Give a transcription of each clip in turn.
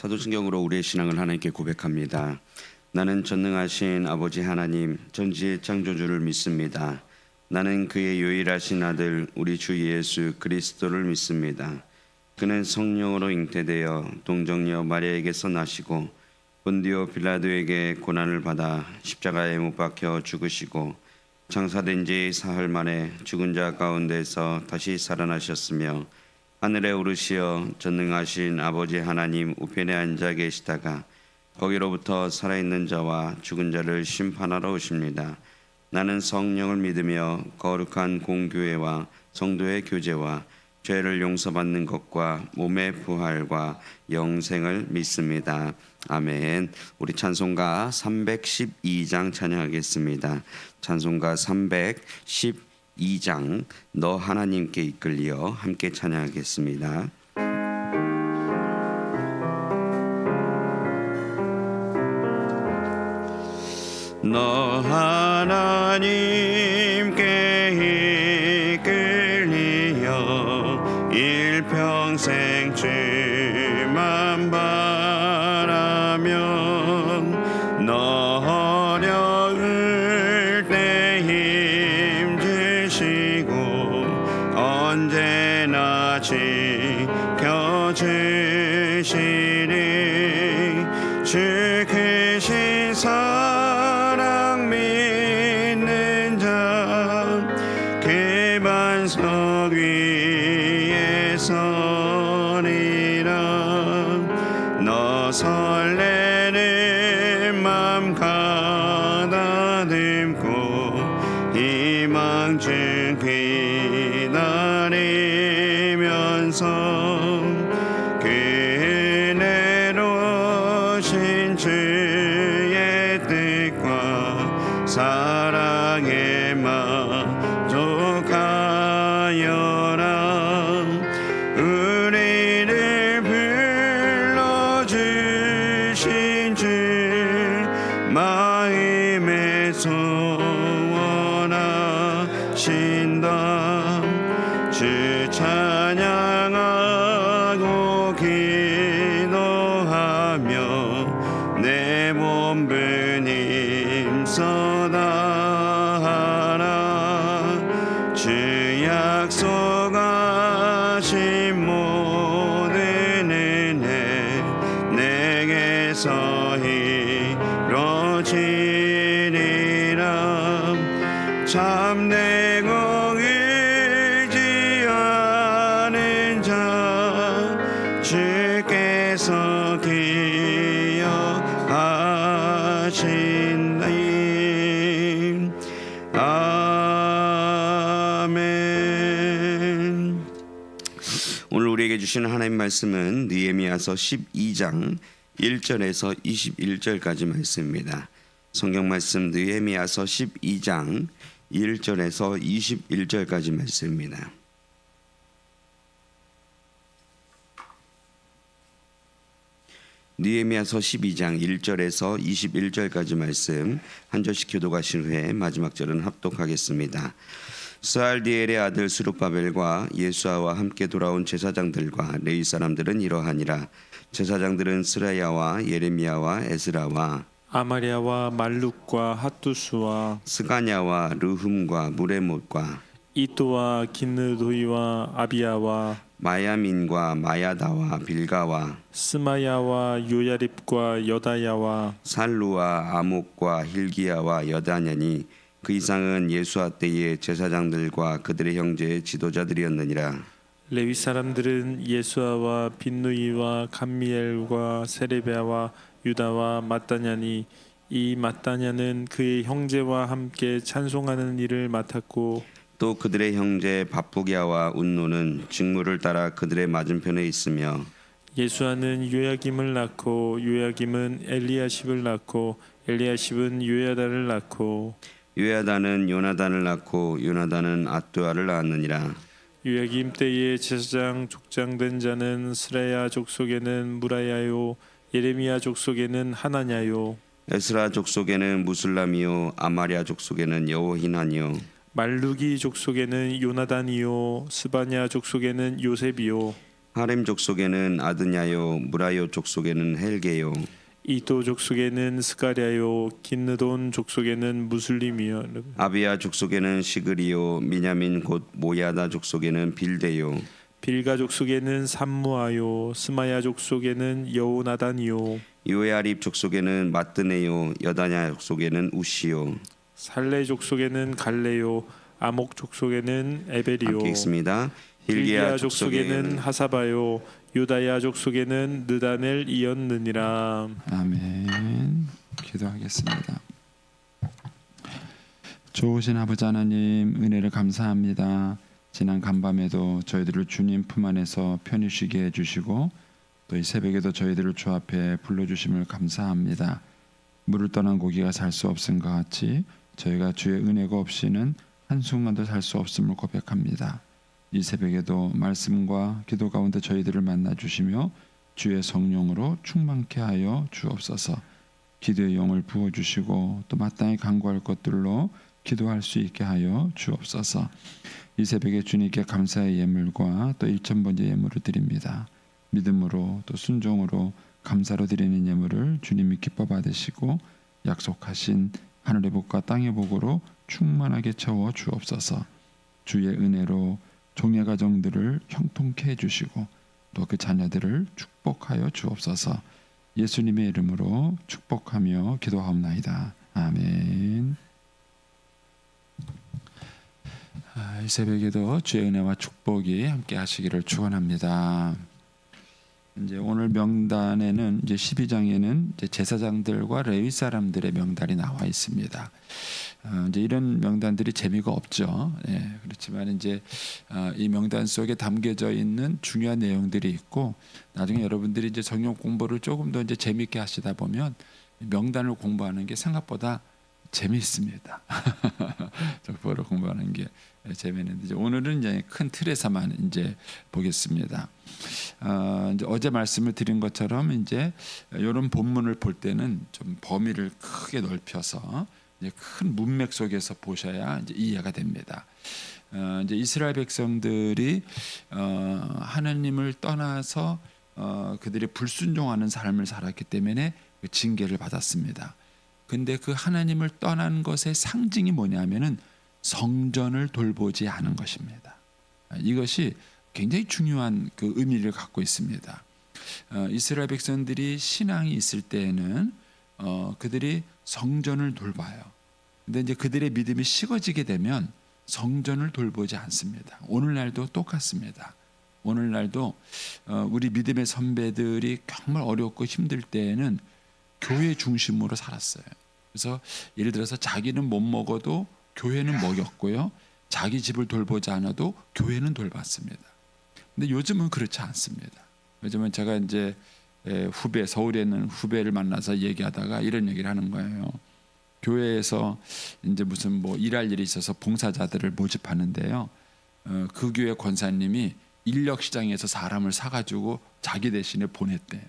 사도신경으로 우리의 신앙을 하나님께 고백합니다. 나는 전능하신 아버지 하나님 전지의 창조주를 믿습니다. 나는 그의 유일하신 아들 우리 주 예수 그리스도를 믿습니다. 그는 성령으로 잉태되어 동정녀 마리아에게서 나시고 본디오 빌라도에게 고난을 받아 십자가에 못 박혀 죽으시고 장사된 지 사흘 만에 죽은 자 가운데서 다시 살아나셨으며 하늘에 오르시어 전능하신 아버지 하나님 우편에 앉아 계시다가 거기로부터 살아있는 자와 죽은 자를 심판하러 오십니다. 나는 성령을 믿으며 거룩한 공교회와 성도의 교제와 죄를 용서받는 것과 몸의 부활과 영생을 믿습니다. 아멘. 우리 찬송가 312장 찬양하겠습니다. 찬송가 312장 너 하나님께 이끌리어 함께 찬양하겠습니다. 너 하나님께 이끌리어 일평생 주만 바라면 너 어려울 때 힘주시고 언제나 지켜주시리 주 크신 사랑 믿는 자 그 반석 위에 서리라. 너 설레는 맘 가다듬고 희망중 기다리면서 그네로 신 주의 뜻과 사랑에 만족하여라. 우리를 불러주신 주 마음에 소원하신다. 주 찬양하고 기도하며 내 몸부림 쏟아하라. 주 약속하신 모든 은혜 내게서 이루어지리라. 참되고 의지하는 자 주께서 기억하신다. 아멘. 오늘 우리에게 주시는 하나님 말씀은 느헤미야서 12장 1절에서 21절까지 말씀입니다. 성경 말씀 느헤미야서 12장 1절에서 21절까지 말씀입니다. 느헤미야서 12장 1절에서 21절까지 말씀 한 절씩 교독하신 후에 마지막 절은 합독하겠습니다. 스알디엘의 아들 스룹바벨과 예수아와 함께 돌아온 제사장들과 레위 사람들은 이러하니라. 제사장들은 스라야와 예레미야와 에스라와 아마리아와 말룩과 핫두스와 스가냐와 르훔과 무레못과 이또와 긴느도이와 아비야와 마야민과 마야다와 빌가와 스마야와 요야립과 여다야와 살루와 아목과 힐기야와 여다냐니 그 이상은 예수아 때의 제사장들과 그들의 형제의 지도자들이었느니라. 레위 사람들은 예수아와 빈누이와 감미엘과 세레베아와 유다와 마따냐니 이 마따냐는 그의 형제와 함께 찬송하는 일을 맡았고 또 그들의 형제 바쁘기야와 운노는 직무를 따라 그들의 맞은편에 있으며 예수아는 요야김을 낳고 요야김은 엘리야십을 낳고 엘리야십은 요야다를 낳고 요야다는 요나단을 낳고 요나단은 앗두아를 낳았느니라. 요야김 때에 제사장 족장된 자는 스라야 족속에는 무라야요 예레미야 족속에는 하나냐요 에스라 족속에는 무슬람이요 아마리아 족속에는 여호히나니요 말루기 족속에는 요나단이요 스바냐 족속에는 요셉이요 하렘 족속에는 아드냐요, 무라요 족속에는 헬게요, 이도 족속에는 스가랴요, 긴느돈 족속에는 무슬림이요. 아비야 족속에는 시그리요, 미냐민 곧 모야다 족속에는 빌데요, 빌가 족속에는 삼무아요, 스마야 족속에는 여호나단이요. 요야립 족속에는 마뜨네요, 여다냐 족속에는 우시요. 살레 족속에는 갈레요, 아목 족속에는 에벨이요. 함께 읽습니다. hil기야 족속에는 하사바요, 유다야 족속에는 느다넬이었느니라. 아멘. 기도하겠습니다. 좋으신 아버지 하나님, 은혜를 감사합니다. 지난 간밤에도 저희들을 주님 품 안에서 편히 쉬게 해주시고 또 이 새벽에도 저희들을 주 앞에 불러주심을 감사합니다. 물을 떠난 고기가 살 수 없은 것 같이 저희가 주의 은혜가 없이는 한순간도 살 수 없음을 고백합니다. 이 새벽에도 말씀과 기도 가운데 저희들을 만나 주시며 주의 성령으로 충만케 하여 주옵소서. 기도의 영을 부어 주시고 또 마땅히 간구할 것들로 기도할 수 있게 하여 주옵소서. 이 새벽에 주님께 감사의 예물과 또 1,000번째 예물을 드립니다. 믿음으로 또 순종으로 감사로 드리는 예물을 주님이 기뻐 받으시고 약속하신 하늘의 복과 땅의 복으로 충만하게 채워 주옵소서. 주의 은혜로 종의 가정들을 형통케 해주시고 또 그 자녀들을 축복하여 주옵소서. 예수님의 이름으로 축복하며 기도하옵나이다. 아멘. 이 새벽에도 주의 은혜와 축복이 함께 하시기를 축원합니다. 이제 오늘 명단에는 이제 12장에는 이제 제사장들과 레위 사람들의 명단이 나와 있습니다. 이제 이런 명단들이 재미가 없죠. 예, 그렇지만 이제 이 명단 속에 담겨져 있는 중요한 내용들이 있고 나중에 여러분들이 이제 성경 공부를 조금 더 이제 재미있게 하시다 보면 명단을 공부하는 게 생각보다 재미있습니다. 정보를 공부하는 게 재미있는데 이제 오늘은 이제 큰 틀에서만 이제 보겠습니다. 이제 어제 말씀을 드린 것처럼 이제 이런 본문을 볼 때는 좀 범위를 크게 넓혀서 이제 큰 문맥 속에서 보셔야 이제 이해가 됩니다. 이제 이스라엘 백성들이 하나님을 떠나서 그들이 불순종하는 삶을 살았기 때문에 그 징계를 받았습니다. 근데 그 하나님을 떠난 것의 상징이 뭐냐면은 성전을 돌보지 않은 것입니다. 이것이 굉장히 중요한 그 의미를 갖고 있습니다. 이스라엘 백성들이 신앙이 있을 때에는 그들이 성전을 돌봐요. 근데 이제 그들의 믿음이 식어지게 되면 성전을 돌보지 않습니다. 오늘날도 똑같습니다. 오늘날도 우리 믿음의 선배들이 정말 어렵고 힘들 때에는 교회 중심으로 살았어요. 그래서 예를 들어서 자기는 못 먹어도 교회는 먹였고요. 자기 집을 돌보지 않아도 교회는 돌봤습니다. 근데 요즘은 그렇지 않습니다. 요즘은 제가 이제 후배, 서울에 있는 후배를 만나서 얘기하다가 이런 얘기를 하는 거예요. 교회에서 이제 무슨 뭐 일할 일이 있어서 봉사자들을 모집하는데요. 그 교회 권사님이 인력 시장에서 사람을 사가지고 자기 대신에 보냈대요.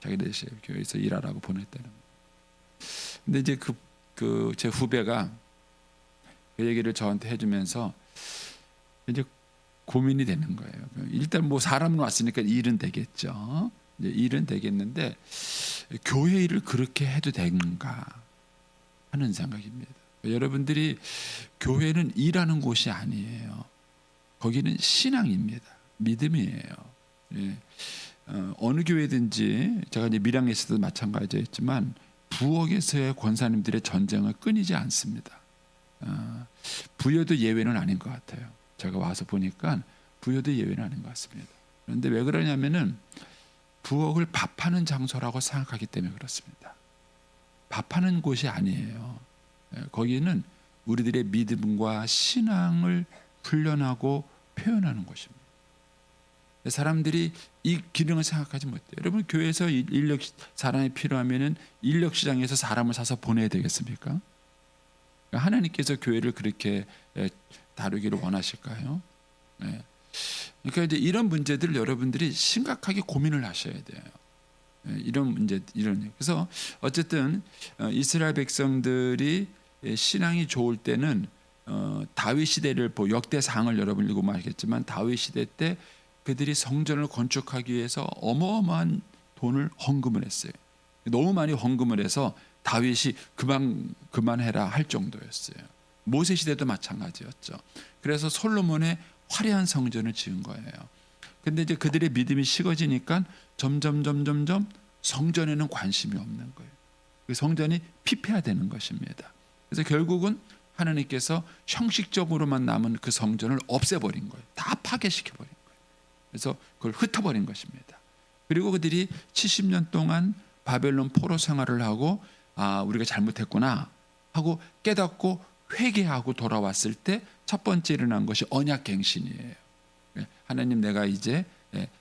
자기 대신에 교회에서 일하라고 보냈다는 거예요. 근데 이제 제 후배가 그 얘기를 저한테 해주면서 이제 고민이 되는 거예요. 일단 뭐 사람은 왔으니까 일은 되겠죠. 이제 일은 되겠는데 교회 일을 그렇게 해도 되는가 하는 생각입니다. 여러분들이 교회는 일하는 곳이 아니에요. 거기는 신앙입니다. 믿음이에요. 예. 어느 교회든지 제가 이제 밀양에서도 마찬가지였지만 부엌에서의 권사님들의 전쟁은 끊이지 않습니다. 부여도 예외는 아닌 것 같아요. 제가 와서 보니까 부여도 예외는 아닌 것 같습니다. 그런데 왜 그러냐면은 부엌을 밥하는 장소라고 생각하기 때문에 그렇습니다. 밥하는 곳이 아니에요. 거기는 우리들의 믿음과 신앙을 훈련하고 표현하는 곳입니다. 사람들이 이 기능을 생각하지 못해요. 여러분 교회에서 인력 사람이 필요하면은 인력 시장에서 사람을 사서 보내야 되겠습니까? 하나님께서 교회를 그렇게 다루기를 원하실까요? 네. 그러니까 이제 이런 문제들을 여러분들이 심각하게 고민을 하셔야 돼요. 이런 문제, 그래서 어쨌든 이스라엘 백성들이 신앙이 좋을 때는 다윗 시대를 역대상을 여러분 읽으면 알겠지만 다윗 시대 때 그들이 성전을 건축하기 위해서 어마어마한 돈을 헌금을 했어요. 너무 많이 헌금을 해서 다윗이 그만해라 할 정도였어요. 모세 시대도 마찬가지였죠. 그래서 솔로몬의 화려한 성전을 지은 거예요. 근데 이제 그들의 믿음이 식어지니까 점점 성전에는 관심이 없는 거예요. 그 성전이 피폐화되는 것입니다. 그래서 결국은 하나님께서 형식적으로만 남은 그 성전을 없애버린 거예요. 다 파괴시켜버린 거예요. 그래서 그걸 흩어버린 것입니다. 그리고 그들이 70년 동안 바벨론 포로 생활을 하고 우리가 잘못했구나 하고 깨닫고 회개하고 돌아왔을 때 첫 번째 일어난 것이 언약갱신이에요. 하나님, 내가 이제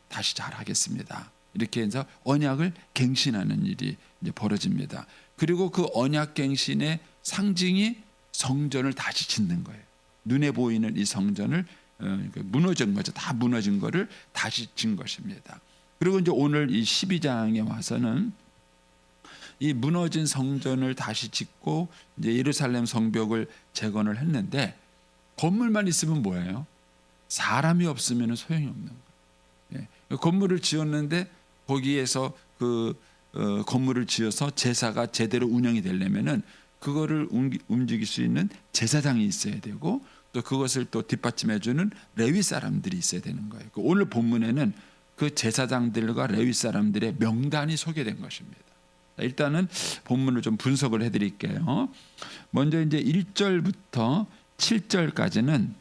다시 잘하겠습니다. 이렇게 해서 언약을 갱신하는 일이 이제 벌어집니다. 그리고 그 언약갱신의 상징이 성전을 다시 짓는 거예요. 눈에 보이는 이 성전을 무너진 거죠. 다 무너진 거를 다시 짓는 것입니다. 그리고 이제 오늘 이 12장에 와서는 이 무너진 성전을 다시 짓고 이제 예루살렘 성벽을 재건을 했는데, 건물만 있으면 뭐예요? 사람이 없으면 소용이 없는 거예요. 건물을 지었는데 거기에서 그 건물을 지어서 제사가 제대로 운영이 되려면은 그거를 움직일 수 있는 제사장이 있어야 되고, 또 그것을 또 뒷받침해주는 레위 사람들이 있어야 되는 거예요. 오늘 본문에는 그 제사장들과 레위 사람들의 명단이 소개된 것입니다. 일단은 본문을 좀 분석을 해드릴게요. 먼저 이제 1절부터 7절까지는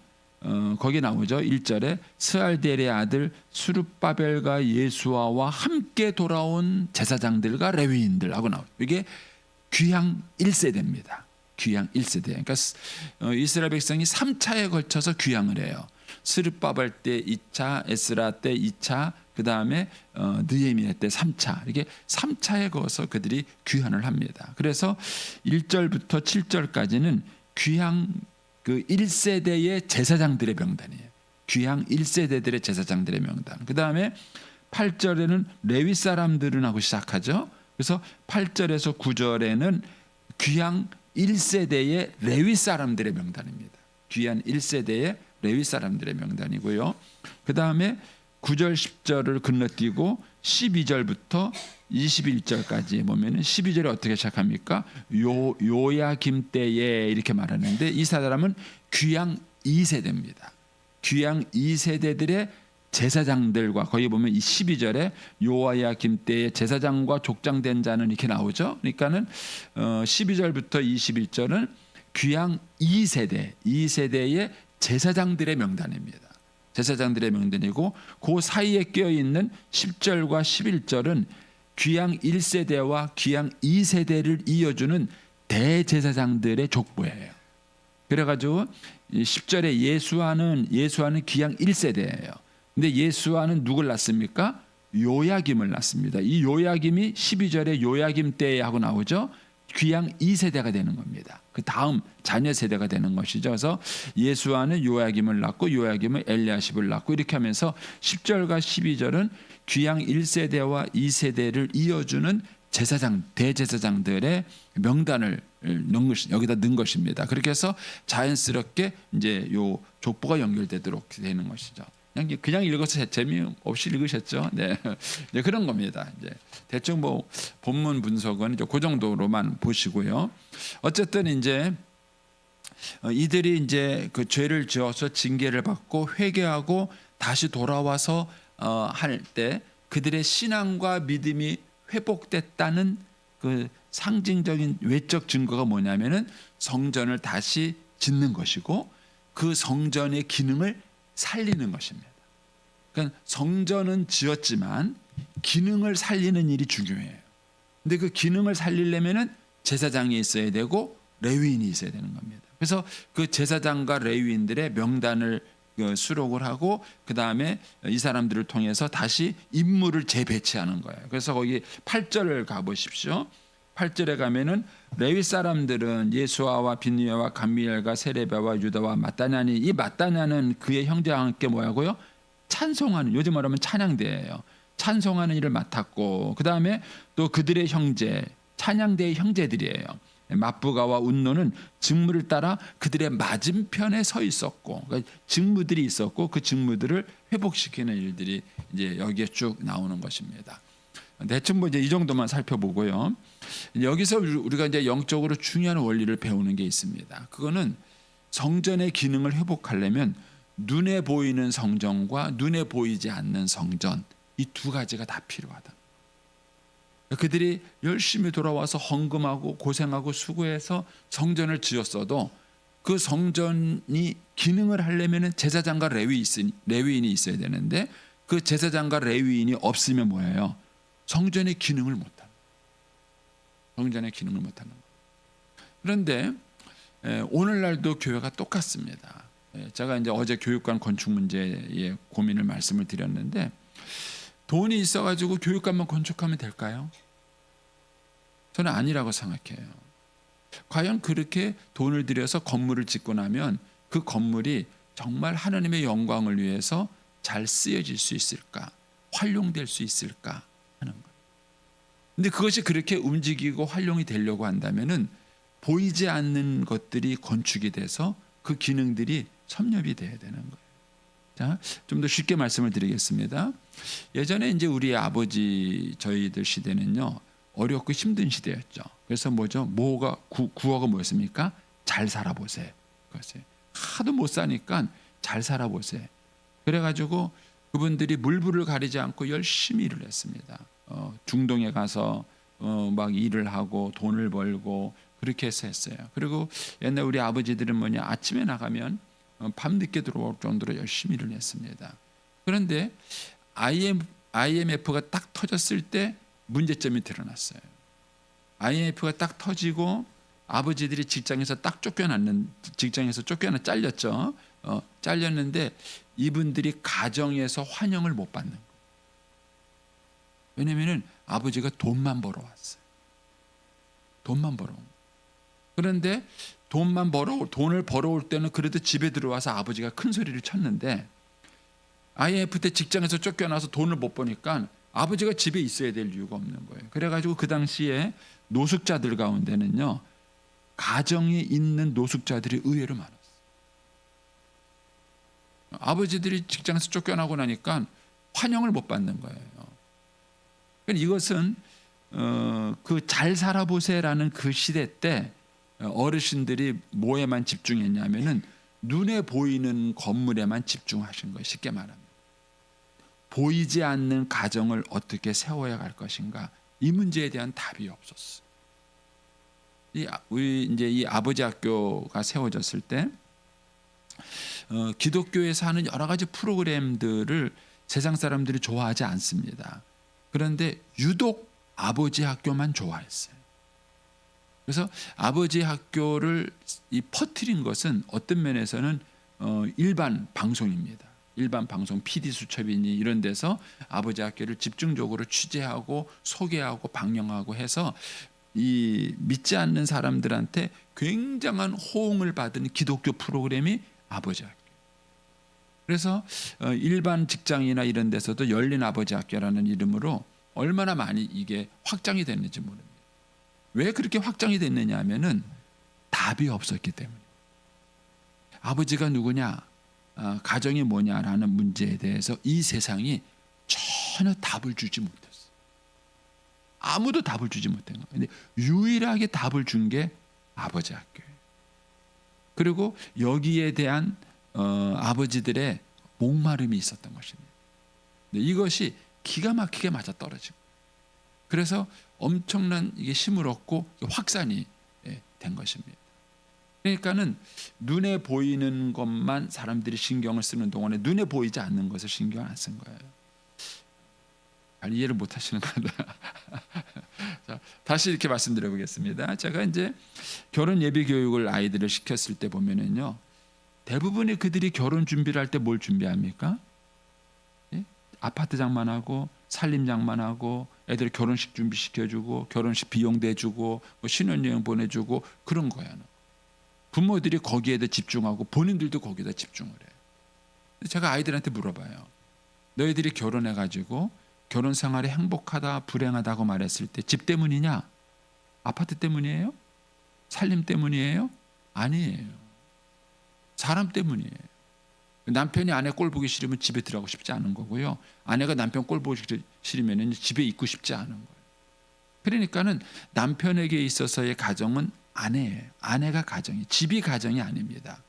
거기 나오죠. 1절에 스알델의 아들 스룹바벨과 예수아와 함께 돌아온 제사장들과 레위인들하고 나오죠. 이게 귀향 1세대입니다. 귀향 1세대. 그러니까 이스라엘 백성이 3차에 걸쳐서 귀향을 해요. 스룹바벨 때 2차, 에스라 때 2차, 그 다음에 느헤미야 때 3차. 이렇게 3차에 걸어서 그들이 귀환을 합니다. 그래서 1절부터 7절까지는 귀향 그 1세대의 제사장들의 명단이에요. 귀향 1세대들의 제사장들의 명단. 그 다음에 8절에는 레위 사람들은 하고 시작하죠. 그래서 8절에서 9절에는 귀향 1세대의 레위 사람들의 명단입니다. 귀향 1세대의 레위 사람들의 명단이고요. 그 다음에 9절 10절을 건너뛰고 12절부터 21절까지 보면은 12절에 어떻게 시작합니까? 요야김 때에 이렇게 말하는데, 이 사람은 귀향 2세대입니다. 귀향 2세대들의 제사장들과, 거기 보면 이 12절에 요야김 때에 제사장과 족장된 자는 이렇게 나오죠. 그러니까는 12절부터 21절은 귀향 2세대의 제사장들의 명단입니다. 제사장들의 명단이고, 그 사이에 껴 있는 10절과 11절은 귀향 1세대와 귀향 2세대를 이어주는 대제사장들의 족보예요. 그래가지고 10절에 예수아는 귀향 1세대예요. 근데 예수아는 누굴 낳습니까? 요야김을 낳습니다. 이 요야김이 12절에 요야김 때에 하고 나오죠. 귀향 2세대가 되는 겁니다. 그 다음 자녀 세대가 되는 것이죠. 그래서 예수아는 요야김을 낳고 요야김은 엘리야십을 낳고, 이렇게 하면서 10절과 12절은 귀향 1세대와 2세대를 이어주는 제사장, 대제사장들의 명단을 여기다 넣은 것입니다. 그렇게 해서 자연스럽게 이제 요 족보가 연결되도록 되는 것이죠. 그냥 읽어서 재미없이 읽으셨죠? 네, 네, 그런 겁니다. 이제 대충 뭐 본문 분석은 이제 그 정도로만 보시고요. 어쨌든 이제 이들이 이제 그 죄를 지어서 징계를 받고 회개하고 다시 돌아와서 할 때 그들의 신앙과 믿음이 회복됐다는 그 상징적인 외적 증거가 뭐냐면은 성전을 다시 짓는 것이고, 그 성전의 기능을 살리는 것입니다. 그러니까 성전은 지었지만 기능을 살리는 일이 중요해요. 근데 그 기능을 살리려면은 제사장이 있어야 되고 레위인이 있어야 되는 겁니다. 그래서 그 제사장과 레위인들의 명단을 수록을 하고, 그 다음에 이 사람들을 통해서 다시 임무를 재배치하는 거예요. 그래서 거기 8절을 가보십시오. 8절에 가면은 레위 사람들은 예수아와 빈느야와 감미엘과 세레비아와 유다와 마따냐니, 이 마따냐는 그의 형제와 함께 뭐라고요? 찬송하는, 요즘 말하면 찬양대예요. 찬송하는 일을 맡았고, 그 다음에 또 그들의 형제, 찬양대의 형제들이에요. 맞부가와 운노는 직무를 따라 그들의 맞은편에 서 있었고, 그러니까 직무들이 있었고 그 직무들을 회복시키는 일들이 이제 여기에 쭉 나오는 것입니다. 대충 뭐 이제 이 정도만 살펴보고요. 여기서 우리가 이제 영적으로 중요한 원리를 배우는 게 있습니다. 그거는 성전의 기능을 회복하려면 눈에 보이는 성전과 눈에 보이지 않는 성전, 이 두 가지가 다 필요하다. 그들이 열심히 돌아와서 헌금하고 고생하고 수고해서 성전을 지었어도 그 성전이 기능을 하려면 제사장과 레위인이 있어야 되는데 그 제사장과 레위인이 없으면 뭐예요? 성전의 기능을 못한다. 성전의 기능을 못하는 거예요. 그런데 오늘날도 교회가 똑같습니다. 제가 이제 어제 교육관 건축 문제에 고민을 말씀을 드렸는데, 돈이 있어가지고 교육관만 건축하면 될까요? 저는 아니라고 생각해요. 과연 그렇게 돈을 들여서 건물을 짓고 나면 그 건물이 정말 하나님의 영광을 위해서 잘 쓰여질 수 있을까? 활용될 수 있을까? 하는 거예요. 근데 그것이 그렇게 움직이고 활용이 되려고 한다면은 보이지 않는 것들이 건축이 돼서 그 기능들이 섭렵이 돼야 되는 거예요. 자, 좀 더 쉽게 말씀을 드리겠습니다. 예전에 이제 우리 아버지 저희들 시대는요, 어렵고 힘든 시대였죠. 그래서 뭐죠? 구호가 뭐였습니까? 잘 살아보세요. 그것이 하도 못 사니까 잘 살아보세요. 그래가지고 그분들이 물불을 가리지 않고 열심히 일을 했습니다. 중동에 가서 막 일을 하고 돈을 벌고 그렇게 해서 했어요. 그리고 옛날 우리 아버지들은 뭐냐, 아침에 나가면 밤늦게 들어올 정도로 열심히 일을 했습니다. 그런데 IMF가 딱 터졌을 때 문제점이 드러났어요. IMF가 딱 터지고 아버지들이 직장에서 잘렸죠. 잘렸는데 이분들이 가정에서 환영을 못 받는 거예요. 왜냐하면 아버지가 돈만 벌어왔어요. 돈만 벌어. 그런데 돈을 벌어올 때는 그래도 집에 들어와서 아버지가 큰 소리를 쳤는데, IMF 때 직장에서 쫓겨나서 돈을 못 버니까 아버지가 집에 있어야 될 이유가 없는 거예요. 그래가지고 그 당시에 노숙자들 가운데는요, 가정에 있는 노숙자들이 의외로 많았어요. 아버지들이 직장에서 쫓겨나고 나니까 환영을 못 받는 거예요. 그러니까 이것은 그 잘 살아보세요라는 그 시대 때 어르신들이 뭐에만 집중했냐면은 눈에 보이는 건물에만 집중하신 거예요. 쉽게 말하면 보이지 않는 가정을 어떻게 세워야 할 것인가, 이 문제에 대한 답이 없었어요. 우리 이제 이 아버지 학교가 세워졌을 때 기독교에서 하는 여러 가지 프로그램들을 세상 사람들이 좋아하지 않습니다. 그런데 유독 아버지 학교만 좋아했어요. 그래서 아버지 학교를 퍼뜨린 것은 어떤 면에서는 일반 방송입니다. 일반 방송, PD 수첩이니 이런 데서 아버지 학교를 집중적으로 취재하고 소개하고 방영하고 해서 이 믿지 않는 사람들한테 굉장한 호응을 받은 기독교 프로그램이 아버지 학교. 그래서 일반 직장이나 이런 데서도 열린 아버지 학교라는 이름으로 얼마나 많이 이게 확장이 됐는지 모릅니다. 왜 그렇게 확장이 됐느냐 하면은 답이 없었기 때문에. 아버지가 누구냐, 가정이 뭐냐라는 문제에 대해서 이 세상이 전혀 답을 주지 못했어요. 아무도 답을 주지 못한 거예요. 근데 유일하게 답을 준 게 아버지 학교예요. 그리고 여기에 대한 아버지들의 목마름이 있었던 것입니다. 이것이 기가 막히게 맞아 떨어지고, 그래서 엄청난 이게 힘을 얻고 확산이 된 것입니다. 그러니까는 눈에 보이는 것만 사람들이 신경을 쓰는 동안에 눈에 보이지 않는 것을 신경 안 쓴 거예요. 잘 이해를 못 하시는 거다. 자, 다시 이렇게 말씀드려 보겠습니다. 제가 이제 결혼 예비 교육을 아이들을 시켰을 때 보면은요, 대부분의 그들이 결혼 준비를 할 때 뭘 준비합니까? 예? 아파트 장만하고 살림 장만하고 애들 결혼식 준비시켜주고 결혼식 비용 대주고 뭐 신혼여행 보내주고 그런 거야. 부모들이 거기에다 집중하고 본인들도 거기에다 집중을 해요. 제가 아이들한테 물어봐요. 너희들이 결혼해가지고 결혼 생활이 행복하다 불행하다고 말했을 때 집 때문이냐? 아파트 때문이에요? 살림 때문이에요? 아니에요. 사람 때문이에요. 남편이 아내 꼴 보기 싫으면 집에 들어가고 싶지 않은 거고요. 아내가 남편 꼴 보기 싫으면 집에 있고 싶지 않은 거예요. 그러니까는 남편에게 있어서의 가정은 아내예요. 아내가 가정이, 집이 가정이 아닙니다.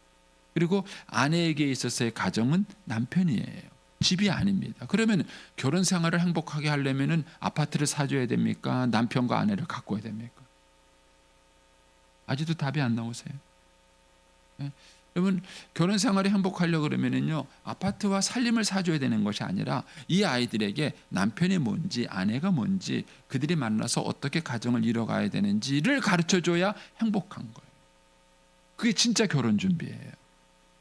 그리고 아내에게 있어서의 가정은 남편이에요. 집이 아닙니다. 그러면 결혼 생활을 행복하게 하려면은 아파트를 사줘야 됩니까? 남편과 아내를 가꿔야 됩니까? 아직도 답이 안 나오세요. 네? 여러분, 결혼 생활이 행복하려고 그러면은요, 아파트와 살림을 사줘야 되는 것이 아니라 이 아이들에게 남편이 뭔지 아내가 뭔지 그들이 만나서 어떻게 가정을 이뤄가야 되는지를 가르쳐줘야 행복한 거예요. 그게 진짜 결혼 준비예요.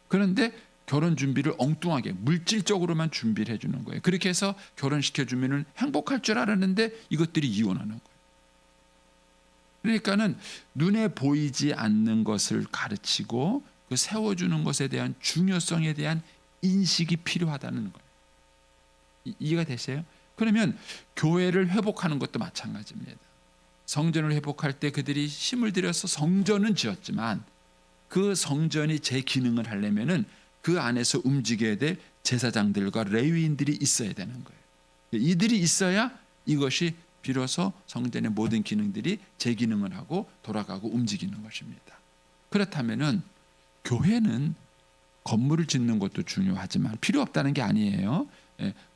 그런데 결혼 준비를 엉뚱하게 물질적으로만 준비를 해주는 거예요. 그렇게 해서 결혼시켜주면 행복할 줄 알았는데 이것들이 이혼하는 거예요. 그러니까는 눈에 보이지 않는 것을 가르치고 그 세워주는 것에 대한 중요성에 대한 인식이 필요하다는 거예요. 이해가 되세요? 그러면 교회를 회복하는 것도 마찬가지입니다. 성전을 회복할 때 그들이 힘을 들여서 성전은 지었지만 그 성전이 제 기능을 하려면은 그 안에서 움직여야 될 제사장들과 레위인들이 있어야 되는 거예요. 이들이 있어야 이것이 비로소 성전의 모든 기능들이 제 기능을 하고 돌아가고 움직이는 것입니다. 그렇다면은 교회는 건물을 짓는 것도 중요하지만 필요 없다는 게 아니에요.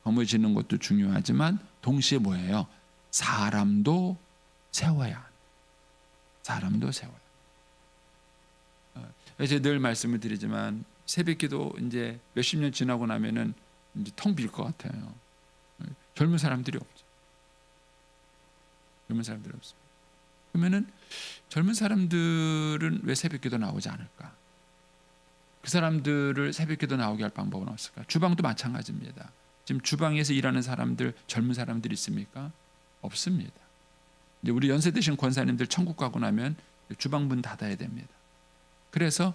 건물 짓는 것도 중요하지만 동시에 뭐예요? 사람도 세워야. 사람도 세워야. 제가 늘 말씀을 드리지만 새벽기도 이제 몇십 년 지나고 나면은 이제 텅 빌 것 같아요. 젊은 사람들이 없죠. 젊은 사람들이 없습니다. 그러면은 젊은 사람들은 왜 새벽기도 나오지 않을까? 그 사람들을 새벽기도 나오게 할 방법은 없을까? 주방도 마찬가지입니다. 지금 주방에서 일하는 사람들, 젊은 사람들이 있습니까? 없습니다. 이제 우리 연세 드신 권사님들 천국 가고 나면 주방 문 닫아야 됩니다. 그래서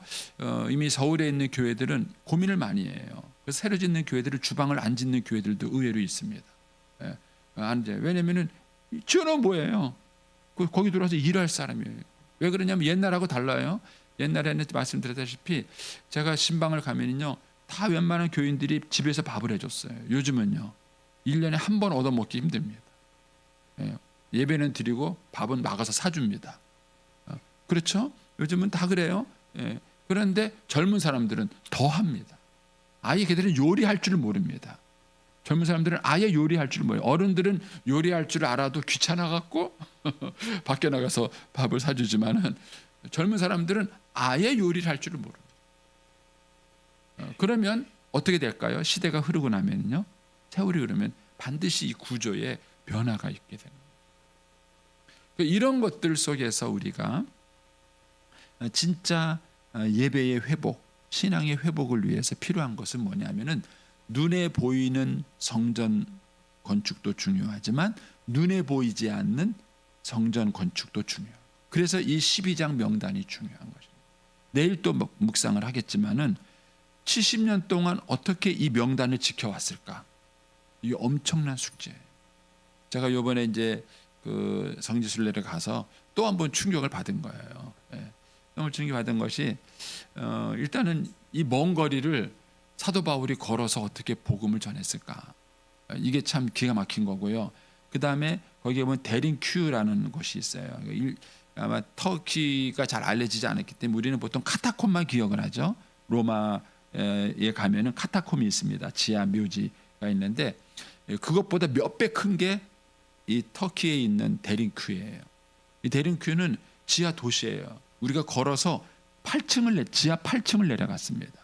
이미 서울에 있는 교회들은 고민을 많이 해요. 그래서 새로 짓는 교회들은 주방을 안 짓는 교회들도 의외로 있습니다. 왜냐면은 지어놓으면 뭐예요? 거기 들어와서 일할 사람이에요. 왜 그러냐면 옛날하고 달라요. 옛날에는 말씀드렸다시피 제가 신방을 가면은요, 다 웬만한 교인들이 집에서 밥을 해줬어요. 요즘은요, 1년에 한 번 얻어먹기 힘듭니다. 예배는 드리고 밥은 나가서 사줍니다. 그렇죠? 요즘은 다 그래요. 그런데 젊은 사람들은 더 합니다. 아예 그들은 요리할 줄 모릅니다. 젊은 사람들은 아예 요리할 줄 몰라요. 어른들은 요리할 줄 알아도 귀찮아 갖고 밖에 나가서 밥을 사주지만은 젊은 사람들은 아예 요리를 할 줄을 모릅니다. 그러면 어떻게 될까요? 시대가 흐르고 나면요, 세월이 흐르면 반드시 이 구조에 변화가 있게 됩니다. 이런 것들 속에서 우리가 진짜 예배의 회복, 신앙의 회복을 위해서 필요한 것은 뭐냐면은 눈에 보이는 성전 건축도 중요하지만 눈에 보이지 않는 성전 건축도 중요해요. 그래서 이 12장 명단이 중요한 것입니다. 내일 또 묵상을 하겠지만은 70년 동안 어떻게 이 명단을 지켜왔을까? 이게 엄청난 숙제예요. 제가 이번에 이제 그 성지순례를 가서 또 한 번 충격을 받은 거예요. 너무 충격받은 것이 일단은 이 먼 거리를 사도 바울이 걸어서 어떻게 복음을 전했을까? 이게 참 기가 막힌 거고요. 그 다음에 거기에 보면 데링큐라는 곳이 있어요. 아마 터키가 잘 알려지지 않았기 때문에 우리는 보통 카타콤만 기억을 하죠. 로마에 가면은 카타콤이 있습니다. 지하 묘지가 있는데 그것보다 몇 배 큰 게 이 터키에 있는 데링큐예요. 이 데링큐는 지하 도시예요. 우리가 걸어서 지하 8층을 내려갔습니다.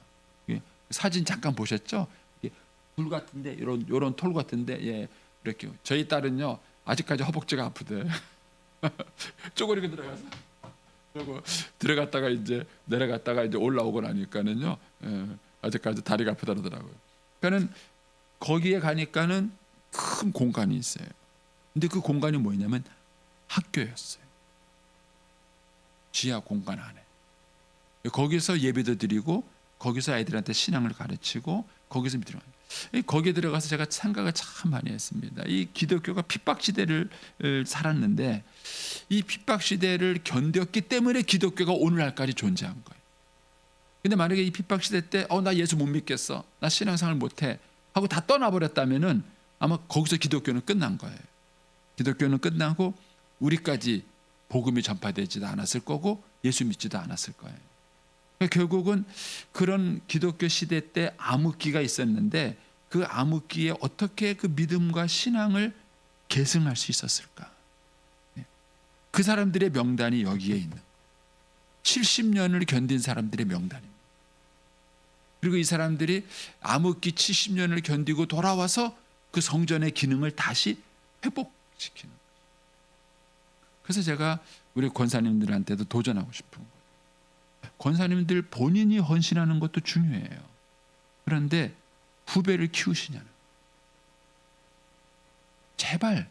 사진 잠깐 보셨죠? 불 같은데 이런 톨 같은데 이렇게 저희 딸은요 아직까지 허벅지가 아프대. 쪼그리고 들어가서 그리고 들어갔다가 이제 내려갔다가 이제 올라오고 나니까는요 아직까지 다리가 아프다 그러더라고요. 그러니까는 거기에 가니까는 큰 공간이 있어요. 근데 그 공간이 뭐냐면 학교였어요. 지하 공간 안에. 거기서 예배도 드리고 거기서 아이들한테 신앙을 가르치고 거기서 들어가요. 거기에 들어가서 제가 생각을 참 많이 했습니다. 이 기독교가 핍박 시대를 살았는데 이 핍박 시대를 견뎠기 때문에 기독교가 오늘날까지 존재한 거예요. 근데 만약에 이 핍박 시대 때 나 예수 못 믿겠어, 나 신앙생활 못해 하고 다 떠나버렸다면은 아마 거기서 기독교는 끝난 거예요. 기독교는 끝나고 우리까지 복음이 전파되지도 않았을 거고 예수 믿지도 않았을 거예요. 결국은 그런 기독교 시대 때 암흑기가 있었는데 그 암흑기에 어떻게 그 믿음과 신앙을 계승할 수 있었을까? 그 사람들의 명단이 여기에 있는 70년을 견딘 사람들의 명단입니다. 그리고 이 사람들이 암흑기 70년을 견디고 돌아와서 그 성전의 기능을 다시 회복시키는 거예요. 그래서 제가 우리 권사님들한테도 도전하고 싶은 거예요. 권사님들 본인이 헌신하는 것도 중요해요. 그런데 후배를 키우시냐는, 제발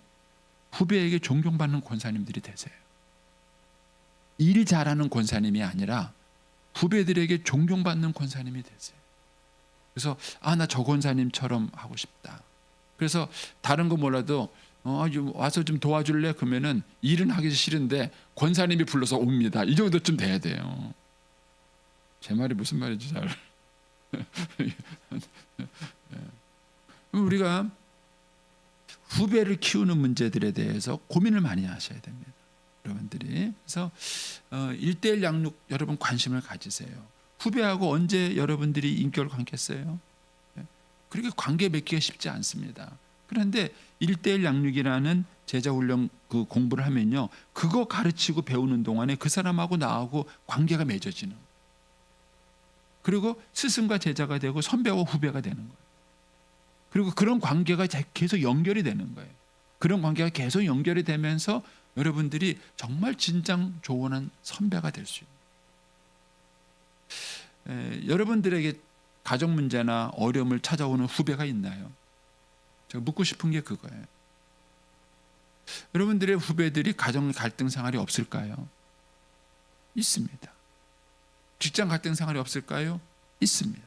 후배에게 존경받는 권사님들이 되세요. 일 잘하는 권사님이 아니라 후배들에게 존경받는 권사님이 되세요. 그래서 나 저 권사님처럼 하고 싶다. 그래서 다른 거 몰라도 와서 좀 도와줄래? 그러면은 일은 하기 싫은데 권사님이 불러서 옵니다. 이 정도쯤 돼야 돼요. 제 말이 무슨 말인지 잘. 우리가 후배를 키우는 문제들에 대해서 고민을 많이 하셔야 됩니다. 여러분들이. 그래서 1:1 양육 여러분 관심을 가지세요. 후배하고 언제 여러분들이 인격을 관계했어요? 그렇게 관계 맺기가 쉽지 않습니다. 그런데 1:1 양육이라는 제자훈련 그 공부를 하면요, 그거 가르치고 배우는 동안에 그 사람하고 나하고 관계가 맺어지는 거예요. 그리고 스승과 제자가 되고 선배와 후배가 되는 거예요. 그리고 그런 관계가 계속 연결이 되는 거예요. 그런 관계가 계속 연결이 되면서 여러분들이 정말 진정 조언한 선배가 될 수 있는, 여러분들에게 가정 문제나 어려움을 찾아오는 후배가 있나요? 제가 묻고 싶은 게 그거예요. 여러분들의 후배들이 가정 갈등 생활이 없을까요? 있습니다. 직장 갈등 생활이 없을까요? 있습니다.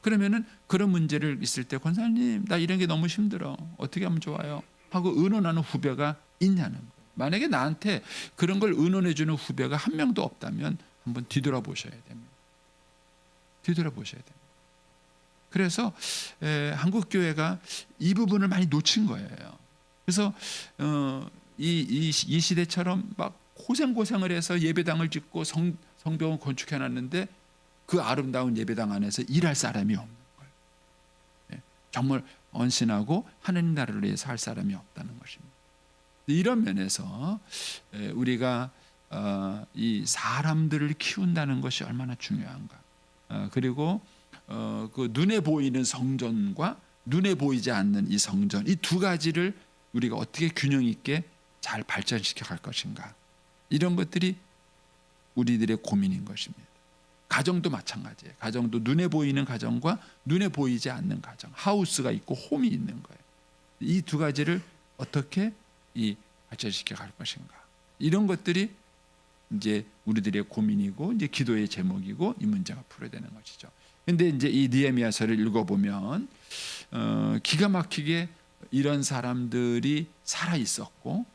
그러면은 그런 문제를 있을 때 권사님 나 이런 게 너무 힘들어, 어떻게 하면 좋아요? 하고 의논하는 후배가 있냐는 거예요. 만약에 나한테 그런 걸 의논해 주는 후배가 한 명도 없다면 한번 뒤돌아보셔야 됩니다. 뒤돌아보셔야 됩니다. 그래서 한국 교회가 이 부분을 많이 놓친 거예요. 그래서 이 시대처럼 막 고생을 해서 예배당을 짓고 성벽을 건축해 놨는데 그 아름다운 예배당 안에서 일할 사람이 없는 거예요. 정말 헌신하고 하나님 나라를 위해서 할 사람이 없다는 것입니다. 이런 면에서 우리가 이 사람들을 키운다는 것이 얼마나 중요한가. 그리고 그 눈에 보이는 성전과 눈에 보이지 않는 이 성전, 이 두 가지를 우리가 어떻게 균형 있게 잘 발전시켜 갈 것인가. 이런 것들이 우리들의 고민인 것입니다. 가정도 마찬가지예요. 가정도 눈에 보이는 가정과 눈에 보이지 않는 가정, 하우스가 있고 홈이 있는 거예요. 이 두 가지를 어떻게 발전시켜 갈 것인가. 이런 것들이 이제 우리들의 고민이고 이제 기도의 제목이고 이 문제가 풀어되는 것이죠. 근데 이제 이 느헤미야서를 읽어보면 기가 막히게 이런 사람들이 살아 있었고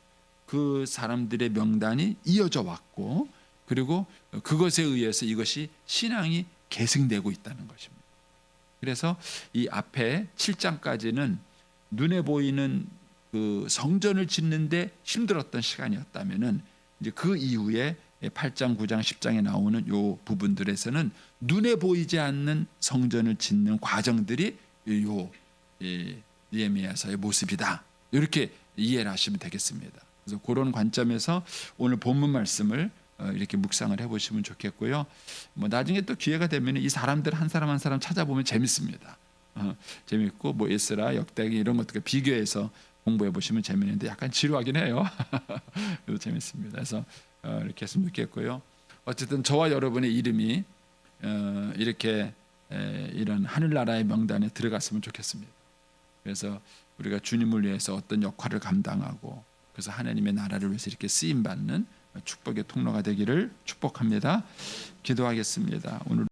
그 사람들의 명단이 이어져 왔고 그리고 그것에 의해서 이것이 신앙이 계승되고 있다는 것입니다. 그래서 이 앞에 7장까지는 눈에 보이는 그 성전을 짓는데 힘들었던 시간이었다면은 이제 그 이후에 8장, 9장, 10장에 나오는 요 부분들에서는 눈에 보이지 않는 성전을 짓는 과정들이 요 느헤미야서의 모습이다. 이렇게 이해를 하시면 되겠습니다. 그래서 그런 관점에서 오늘 본문 말씀을 이렇게 묵상을 해보시면 좋겠고요. 뭐 나중에 또 기회가 되면 이 사람들 한 사람 한 사람 찾아보면 재밌습니다. 재밌고 뭐 에스라, 역대기 이런 것들과 비교해서 공부해 보시면 재밌는데 약간 지루하긴 해요. 그래도 재밌습니다. 그래서 이렇게 했으면 좋겠고요. 어쨌든 저와 여러분의 이름이 이렇게 이런 하늘나라의 명단에 들어갔으면 좋겠습니다. 그래서 우리가 주님을 위해서 어떤 역할을 감당하고 그래서 하나님의 나라를 위해서 이렇게 쓰임 받는 축복의 통로가 되기를 축복합니다. 기도하겠습니다. 오늘